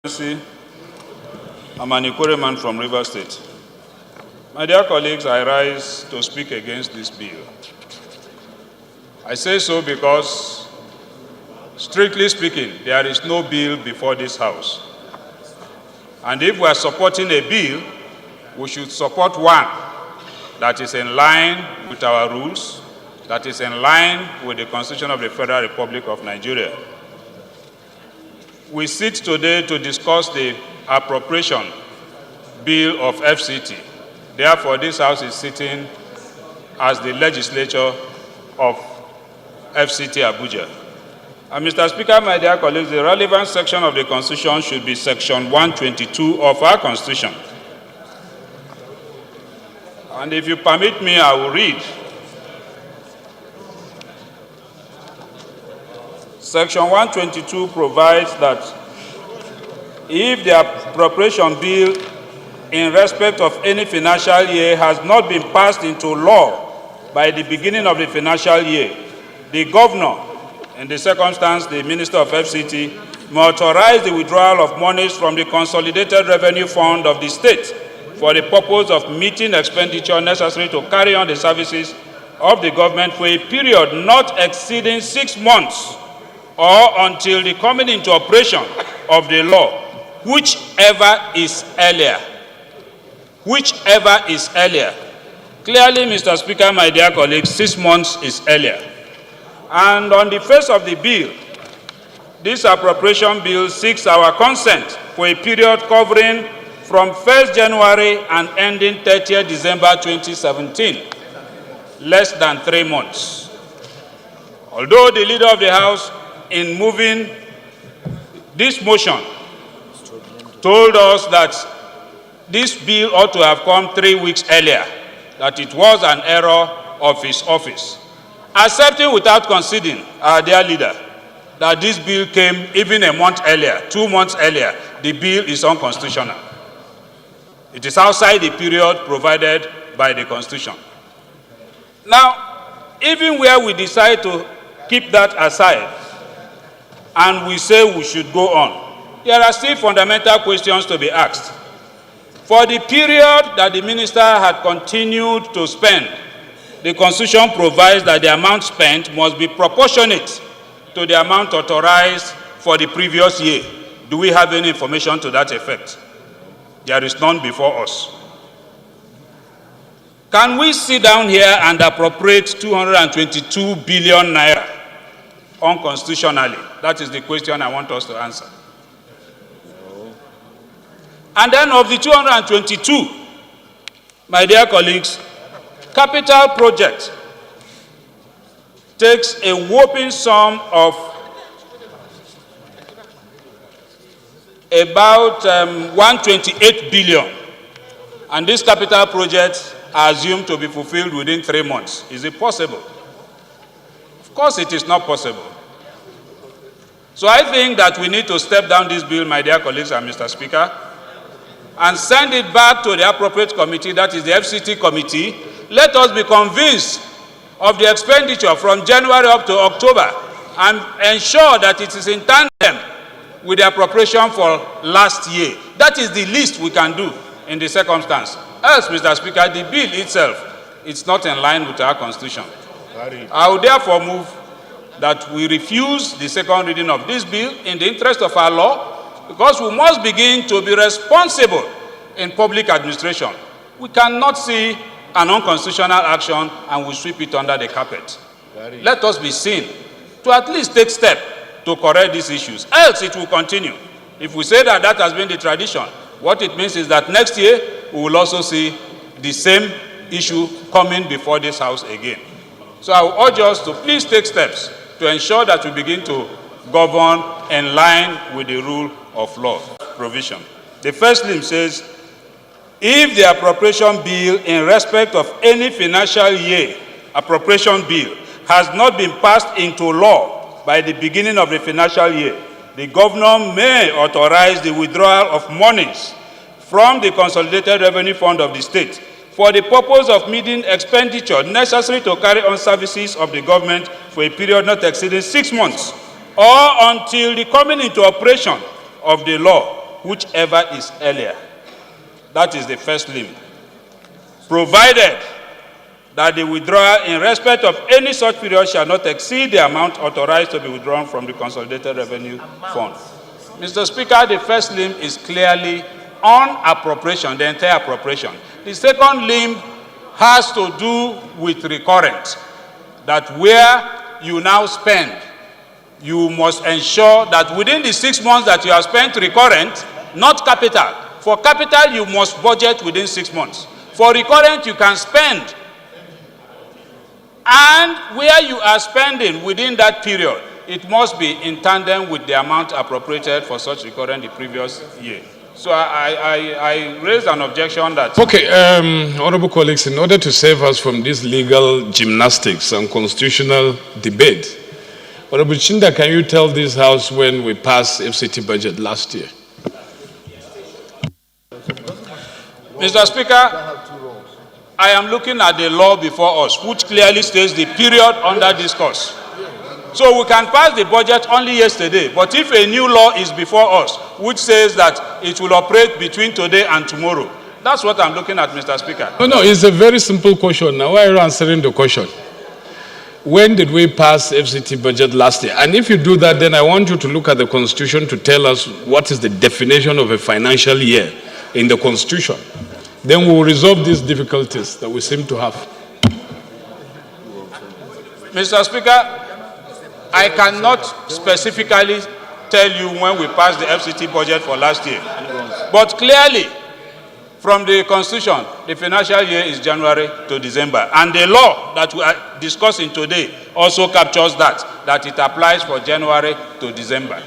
I'm an Ikore man from River State. My dear colleagues, I rise to speak against this bill. I say so because, strictly speaking, there is no bill before this House. And if we are supporting a bill, we should support one that is in line with our rules, that is in line with the Constitution of the Federal Republic of Nigeria. We sit today to discuss the appropriation bill of FCT. Therefore, this House is sitting as the legislature of FCT Abuja. And Mr. Speaker, my dear colleagues, the relevant section of the Constitution should be Section 122 of our Constitution. And if you permit me, I will read. Section 122 provides that if the appropriation bill in respect of any financial year has not been passed into law by the beginning of the financial year, the governor, in the circumstance the Minister of FCT, may authorize the withdrawal of monies from the Consolidated Revenue Fund of the state for the purpose of meeting expenditure necessary to carry on the services of the government for a period not exceeding 6 months or until the coming into operation of the law, whichever is earlier. Whichever is earlier. Clearly, Mr. Speaker, my dear colleagues, 6 months is earlier. And on the face of the bill, this appropriation bill seeks our consent for a period covering from 1st January and ending 30th December 2017, less than 3 months. Although the Leader of the House, in moving this motion, told us that this bill ought to have come 3 weeks earlier, that it was an error of his office. Accepting without conceding, our dear leader, that this bill came even a month earlier, 2 months earlier, the bill is unconstitutional. It is outside the period provided by the Constitution. Now, even where we decide to keep that aside, and we say we should go on, there are still fundamental questions to be asked. For the period that the minister had continued to spend, the Constitution provides that the amount spent must be proportionate to the amount authorized for the previous year. Do we have any information to that effect? There is none before us. Can we sit down here and appropriate 222 billion naira unconstitutionally? That is the question I want us to answer. No. And then of the 222, my dear colleagues, capital project takes a whopping sum of about 128 billion. And these capital projects are assumed to be fulfilled within 3 months. Is it possible? Of course it is not possible. So I think that we need to step down this bill, my dear colleagues and Mr. Speaker, and send it back to the appropriate committee, that is the FCT committee. Let us be convinced of the expenditure from January up to October and ensure that it is in tandem with the appropriation for last year. That is the least we can do in the circumstance. Else, Mr. Speaker, the bill itself is not in line with our Constitution. I will therefore move that we refuse the second reading of this bill in the interest of our law, because we must begin to be responsible in public administration. We cannot see an unconstitutional action and we sweep it under the carpet. Let us be seen to at least take steps to correct these issues. Else it will continue. If we say that that has been the tradition, what it means is that next year we will also see the same issue coming before this House again. So I will urge us to please take steps to ensure that we begin to govern in line with the rule of law provision. The first limb says, if the appropriation bill in respect of any financial year appropriation bill has not been passed into law by the beginning of the financial year, the governor may authorize the withdrawal of monies from the Consolidated Revenue Fund of the state for the purpose of meeting expenditure necessary to carry on services of the government for a period not exceeding 6 months, or until the coming into operation of the law, whichever is earlier. That is the first limb. Provided that the withdrawal in respect of any such period shall not exceed the amount authorized to be withdrawn from the Consolidated Revenue Fund. Mr. Speaker, the first limb is clearly on appropriation, the entire appropriation. The second limb has to do with recurrent, that where you now spend, you must ensure that within the 6 months that you have spent recurrent, not capital. For capital, you must budget within 6 months. For recurrent, you can spend. And where you are spending within that period, it must be in tandem with the amount appropriated for such recurrent the previous year. So I raised an objection that... Okay, honorable colleagues, in order to save us from this legal gymnastics and constitutional debate, Honorable Chinda, can you tell this House when we passed FCT budget last year? Mr. Speaker, I am looking at the law before us, which clearly states the period under discourse. So we can pass the budget only yesterday, but if a new law is before us, which says that it will operate between today and tomorrow, that's what I'm looking at, Mr. Speaker. No, it's a very simple question. Now, why are you answering the question? When did we pass FCT budget last year? And if you do that, then I want you to look at the Constitution to tell us what is the definition of a financial year in the Constitution. Then we will resolve these difficulties that we seem to have. Mr. Speaker, I cannot specifically tell you when we passed the FCT budget for last year. But clearly, from the Constitution, the financial year is January to December. And the law that we are discussing today also captures that it applies for January to December.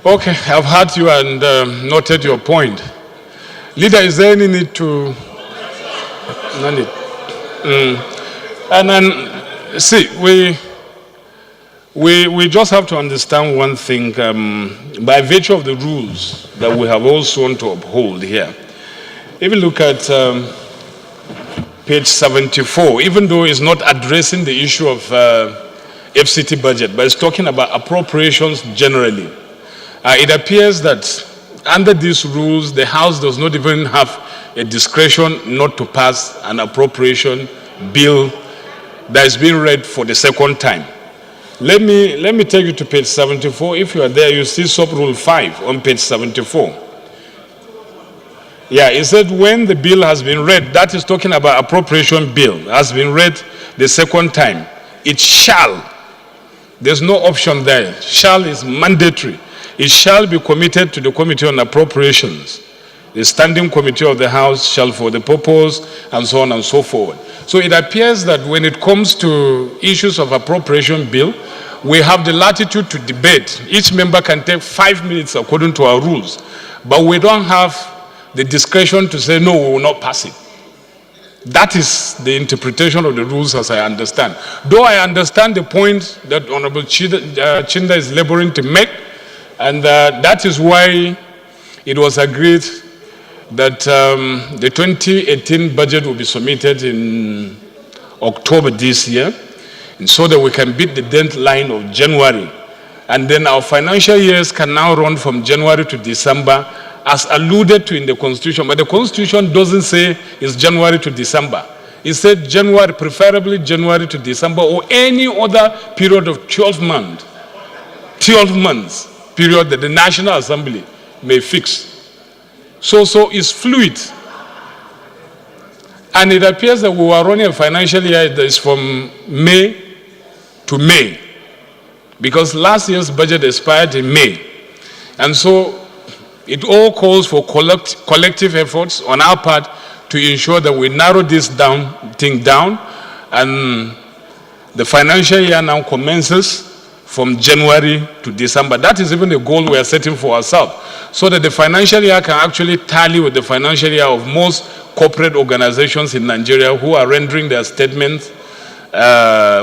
Okay, I've heard you and noted your point. Leader, is there any need to... No need. And then, see, we just have to understand one thing. By virtue of the rules that we have all sworn to uphold here, if you look at page 74, even though it's not addressing the issue of FCT budget, but it's talking about appropriations generally, it appears that under these rules, the House does not even have a discretion not to pass an appropriation bill that is being read for the second time. Let me take you to page 74. If you are there, you see sub-rule 5 on page 74. Yeah, it said when the bill has been read, that is talking about appropriation bill, has been read the second time, it shall, there's no option there, shall is mandatory. It shall be committed to the Committee on Appropriations. The Standing Committee of the House shall for the purpose, and so on and so forth. So it appears that when it comes to issues of appropriation bill, we have the latitude to debate. Each member can take 5 minutes according to our rules, but we don't have the discretion to say, no, we will not pass it. That is the interpretation of the rules as I understand. Though I understand the point that Honorable Chinda is laboring to make, and that is why it was agreed that the 2018 budget will be submitted in October this year, and so that we can beat the deadline of January. And then our financial years can now run from January to December, as alluded to in the Constitution. But the Constitution doesn't say it's January to December. It said January, preferably January to December, or any other period of 12 months period that the National Assembly may fix. So it's fluid. And it appears that we were running a financial year that is from May to May, because last year's budget expired in May. And so it all calls for collective efforts on our part to ensure that we narrow this thing down, and the financial year now commences from January to December. That is even the goal we are setting for ourselves, so that the financial year can actually tally with the financial year of most corporate organizations in Nigeria who are rendering their statements,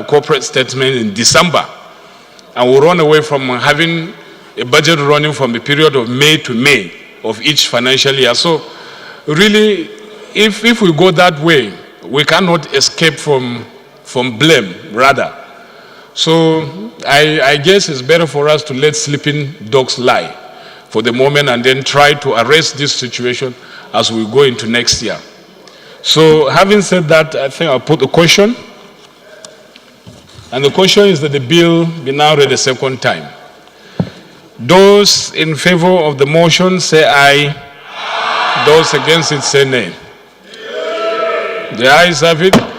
corporate statement in December. And we'll run away from having a budget running from the period of May to May of each financial year. So really, if we go that way, we cannot escape from blame, rather. So I guess it's better for us to let sleeping dogs lie for the moment and then try to arrest this situation as we go into next year. So having said that, I think I'll put the question. And the question is that the bill be now read a second time. Those in favor of the motion say aye. Those against it say nay. The ayes have it.